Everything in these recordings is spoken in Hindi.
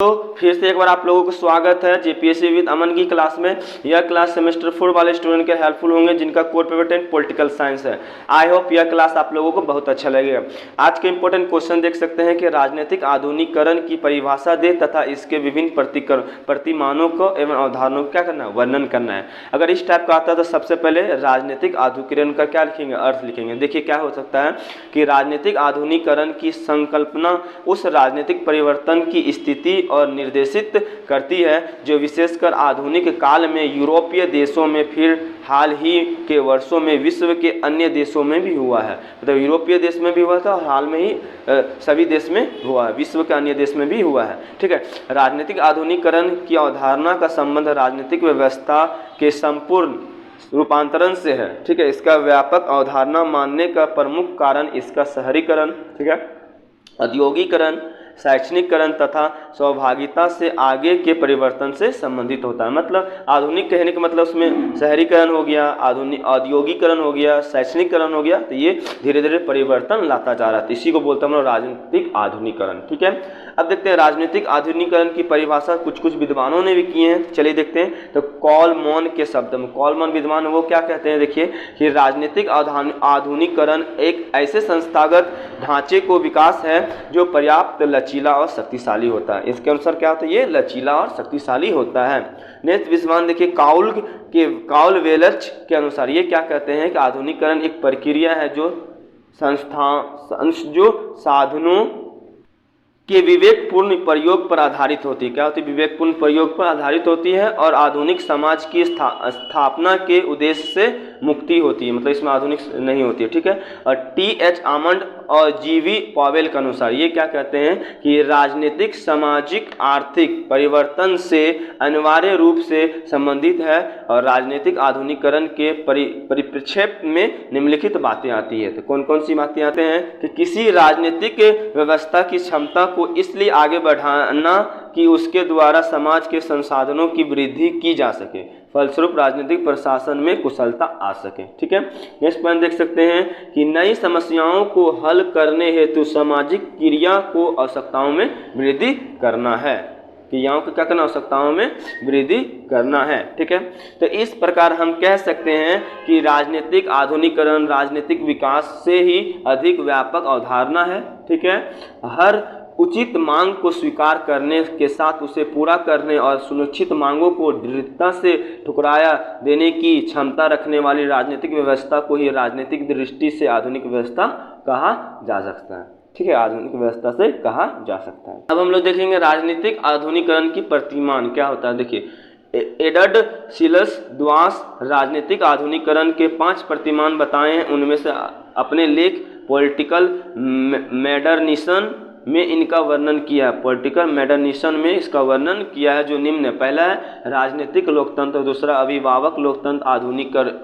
तो फिर से एक बार आप लोगों को स्वागत है जेपीएससी विद अमन की क्लास में। यह क्लास सेमेस्टर 4 वाले स्टूडेंट के हेल्पफुल होंगे जिनका कोर पेपर 10 पॉलिटिकल साइंस है। आई होप यह क्लास आप लोगों को बहुत अच्छा लगेगा। आज के इंपॉर्टेंट क्वेश्चन देख सकते हैं कि राजनीतिक आधुनिकीकरण की परिभाषा दे तथा इसके विभिन्न प्रतिमानों को एवं अवधारणाओं को क्या करना है, वर्णन करना है। अगर इस टाइप का आता है तो सबसे पहले राजनीतिक आधुनिकीकरण का क्या लिखेंगे, अर्थ लिखेंगे। देखिए क्या हो सकता है कि राजनीतिक आधुनिकीकरण की संकल्पना उस राजनीतिक परिवर्तन की स्थिति और निर्देशित करती है जो विशेषकर आधुनिक काल में यूरोपीय देशों में फिर हाल ही के वर्षों में विश्व के अन्य देशों में भी हुआ है। मतलब यूरोपीय देश में भी हुआ था और हाल में ही सभी देश में हुआ है, विश्व के अन्य देश में भी हुआ है। ठीक है, राजनीतिक आधुनिकीकरण की अवधारणा का संबंध राजनीतिक व्यवस्था के संपूर्ण रूपांतरण से है। ठीक है, इसका व्यापक अवधारणा मानने का प्रमुख कारण इसका शहरीकरण, ठीक है, औद्योगिकरण, शैक्षणिकरण तथा सहभागिता से आगे के परिवर्तन से संबंधित होता है। मतलब आधुनिक कहने का मतलब उसमें शहरीकरण हो गया, आधुनिक औद्योगिकरण हो गया, शैक्षणिकरण हो गया, तो ये धीरे धीरे परिवर्तन लाता जा रहा है। इसी को बोलते हैं हम लोग राजनीतिक आधुनिकीकरण। ठीक है, अब देखते हैं राजनीतिक आधुनिकीकरण की परिभाषा कुछ विद्वानों ने भी किए हैं। चलिए देखते हैं। तो कॉलमैन के शब्द में, कॉलमैन विद्वान वो क्या कहते हैं, देखिए कि राजनीतिक आधुनिकीकरण एक ऐसे संस्थागत ढांचे को विकास है जो पर्याप्त लचीला और शक्तिशाली होता है। इसके अनुसार क्या होता है, ये लचीला और शक्तिशाली होता है। नेक्स्ट विद्वान देखिए काउल वेलच के अनुसार ये क्या कहते हैं कि आधुनिकीकरण एक प्रक्रिया है जो साधनों के विवेकपूर्ण प्रयोग पर आधारित होती है। क्या होती है, विवेकपूर्ण प्रयोग पर आधारित होती है और आधुनिक समाज की स्थापना के उद्देश्य से मुक्ति होती है। मतलब इसमें आधुनिक नहीं होती है। ठीक है, और टी.एच. आमंड और जी.वी. पॉवेल के अनुसार ये क्या कहते हैं कि राजनीतिक सामाजिक आर्थिक परिवर्तन से अनिवार्य रूप से संबंधित है और राजनीतिक आधुनिकीकरण के परिप्रेक्ष्य में निम्नलिखित बातें आती है। तो कौन कौन सी बातें आते हैं कि किसी राजनीतिक व्यवस्था की क्षमता को इसलिए आगे बढ़ाना कि उसके द्वारा समाज के संसाधनों की वृद्धि की जा सके, फलस्वरूप राजनीतिक प्रशासन में कुशलता आ सके। ठीक है, नेक्स्ट पॉइंट देख सकते हैं कि नई समस्याओं को हल करने हेतु सामाजिक क्रिया को आवश्यकताओं में वृद्धि करना है। क्रियाओं को क्या करना, आवश्यकताओं में वृद्धि करना है। ठीक है, तो इस प्रकार हम कह सकते हैं कि राजनीतिक आधुनिकीकरण राजनीतिक विकास से ही अधिक व्यापक अवधारणा है। ठीक है, हर उचित मांग को स्वीकार करने के साथ उसे पूरा करने और सुनिश्चित मांगों को दृढ़ता से ठुकराया देने की क्षमता रखने वाली राजनीतिक व्यवस्था को ही राजनीतिक दृष्टि से आधुनिक व्यवस्था कहा जा सकता है। ठीक है, आधुनिक व्यवस्था से कहा जा सकता है। अब हम लोग देखेंगे राजनीतिक आधुनिकीकरण की प्रतिमान क्या होता है। देखिए एडवर्ड सिलस द्वास राजनीतिक आधुनिकीकरण के 5 प्रतिमान बताए हैं। उनमें से अपने लेख पॉलिटिकल मॉडर्निज्म में इनका वर्णन किया है। पॉलिटिकल मॉडर्निज्म में इसका वर्णन किया है जो निम्न है। पहला है राजनीतिक लोकतंत्र, दूसरा अभिभावक लोकतंत्र,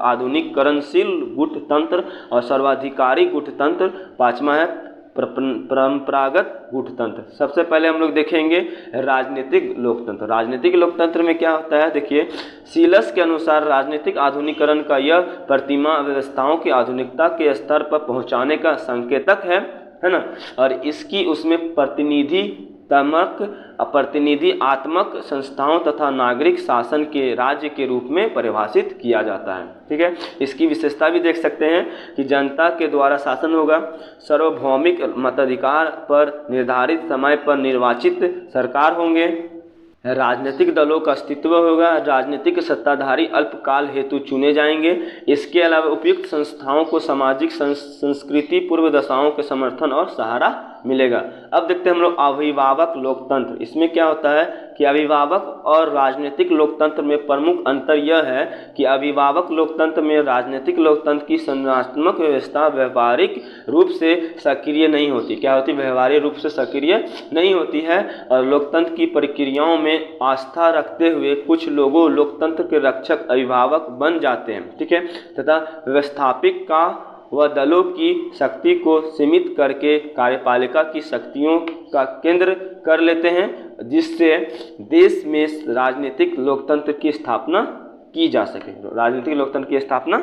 आधुनिकीकरणशील गुटतंत्र और सर्वाधिकारी गुटतंत्र, पांचवा है परंपरागत गुटतंत्र। सबसे पहले हम लोग देखेंगे राजनीतिक लोकतंत्र। राजनीतिक लोकतंत्र में क्या होता है, देखिए सीलस के अनुसार राजनीतिक आधुनिकीकरण का यह प्रतिमा व्यवस्थाओं की आधुनिकता के स्तर पर पहुंचाने का संकेतक है ना, और इसकी उसमें प्रतिनिधित्मक संस्थाओं तथा नागरिक शासन के राज्य के रूप में परिभाषित किया जाता है। ठीक है, इसकी विशेषता भी देख सकते हैं कि जनता के द्वारा शासन होगा, सार्वभौमिक मताधिकार पर निर्धारित समय पर निर्वाचित सरकार होंगे, राजनीतिक दलों का अस्तित्व होगा, राजनीतिक सत्ताधारी अल्पकाल हेतु चुने जाएंगे। इसके अलावा उपयुक्त संस्थाओं को सामाजिक संस्कृति पूर्व दशाओं के समर्थन और सहारा मिलेगा। अब देखते हैं हम लोग अभिभावक लोकतंत्र। इसमें क्या होता है कि अभिभावक और राजनीतिक लोकतंत्र में प्रमुख अंतर यह है कि अभिभावक लोकतंत्र में राजनीतिक लोकतंत्र की संरचनात्मक व्यवस्था व्यवहारिक रूप से सक्रिय नहीं होती। क्या होती, व्यवहारिक रूप से सक्रिय नहीं होती है और लोकतंत्र की प्रक्रियाओं में आस्था रखते हुए कुछ लोगों लोकतंत्र के रक्षक अभिभावक बन जाते हैं। ठीक है, तथा व्यवस्थापिक का व दलों की शक्ति को सीमित करके कार्यपालिका की शक्तियों का केंद्र कर लेते हैं, जिससे देश में राजनीतिक लोकतंत्र की स्थापना की जा सके, राजनीतिक लोकतंत्र की स्थापना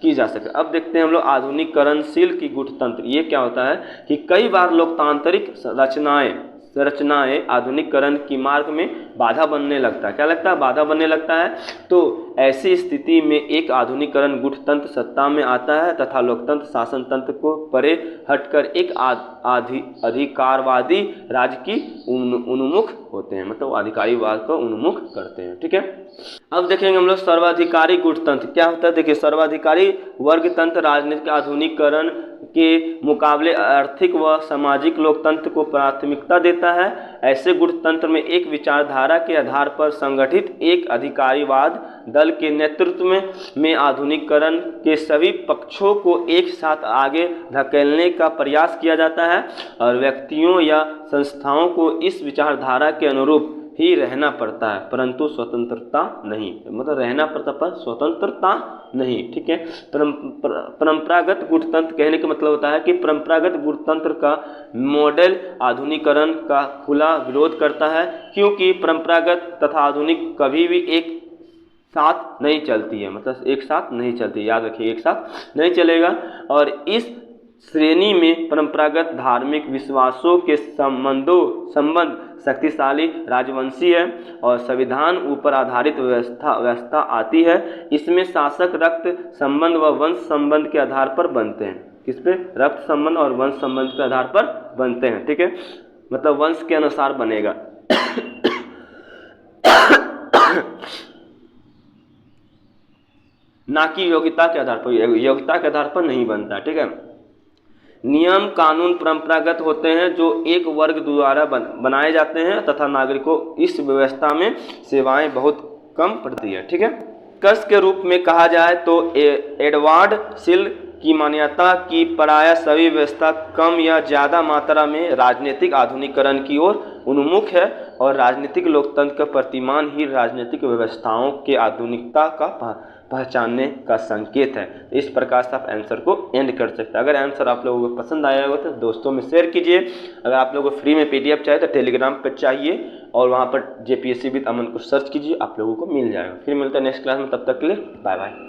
की जा सके। अब देखते हैं हम लोग आधुनिकीकरणशील की गुटतंत्र। ये क्या होता है कि कई बार लोकतांत्रिक रचनाएं संरचनाएं आधुनिकीकरण की मार्ग में बाधा बनने लगता है। क्या लगता है? बाधा बनने लगता है। तो ऐसी स्थिति में एक आधुनिकीकरण गुटतंत्र सत्ता में आता है तथा लोकतंत्र शासन तंत्र को परे हटकर एक अधिकारवादी राज्य की उन्मुख होते हैं, मतलब अधिकारीवाद को उन्मुख करते हैं। ठीक है, अब देखेंगे हम लोग सर्वाधिकारी गुटतंत्र क्या होता है। देखिए, सर्वाधिकारी वर्गतंत्र राजनीतिक आधुनिकीकरण के मुकाबले आर्थिक व सामाजिक लोकतंत्र को प्राथमिकता देता है। ऐसे गुटतंत्र में एक विचारधारा के आधार पर संगठित एक अधिकारीवाद दल के नेतृत्व में आधुनिकीकरण के सभी पक्षों को एक साथ आगे धकेलने का प्रयास किया जाता है और व्यक्तियों या संस्थाओं को इस विचारधारा के अनुरूप ही रहना पड़ता है, परंतु स्वतंत्रता नहीं, मतलब रहना पड़ता पर स्वतंत्रता नहीं। ठीक है, परंपरागत गुटतंत्र कहने का मतलब होता है कि परंपरागत गुटतंत्र का मॉडल आधुनिकीकरण का खुला विरोध करता है, क्योंकि परंपरागत तथा आधुनिक कभी भी एक साथ नहीं चलती है, मतलब एक साथ नहीं चलती, याद रखिए एक साथ नहीं चलेगा। और इस श्रेणी में परंपरागत धार्मिक विश्वासों के संबंध शक्तिशाली राजवंशीय और संविधान ऊपर आधारित व्यवस्था आती है। इसमें शासक रक्त संबंध व वंश संबंध के आधार पर बनते हैं। किस पे? रक्त संबंध और वंश संबंध के आधार पर बनते हैं। ठीक है, मतलब वंश के अनुसार बनेगा ना कि योग्यता के आधार पर, योग्यता के आधार पर नहीं बनता। ठीक है, नियम कानून परंपरागत होते हैं जो एक वर्ग द्वारा बनाए जाते हैं तथा नागरिकों इस व्यवस्था में सेवाएं बहुत कम पड़ती है। ठीक है, कर्ज के रूप में कहा जाए तो एडवर्ड सिल की मान्यता की प्रायः सभी व्यवस्था कम या ज़्यादा मात्रा में राजनीतिक आधुनिकीकरण की ओर उन्मुख है और राजनीतिक लोकतंत्र का प्रतिमान ही राजनीतिक व्यवस्थाओं के आधुनिकता का पहचानने का संकेत है। इस प्रकार से आप आंसर को एंड कर सकते हैं। अगर आंसर आप लोगों को पसंद आया होगा तो दोस्तों में शेयर कीजिए। अगर आप लोगों को फ्री में PDF चाहिए तो टेलीग्राम पर चाहिए और वहाँ पर JPSC विद अमन को सर्च कीजिए, आप लोगों को मिल जाएगा। फिर मिलता है नेक्स्ट क्लास में, तब तक के लिए बाय बाय।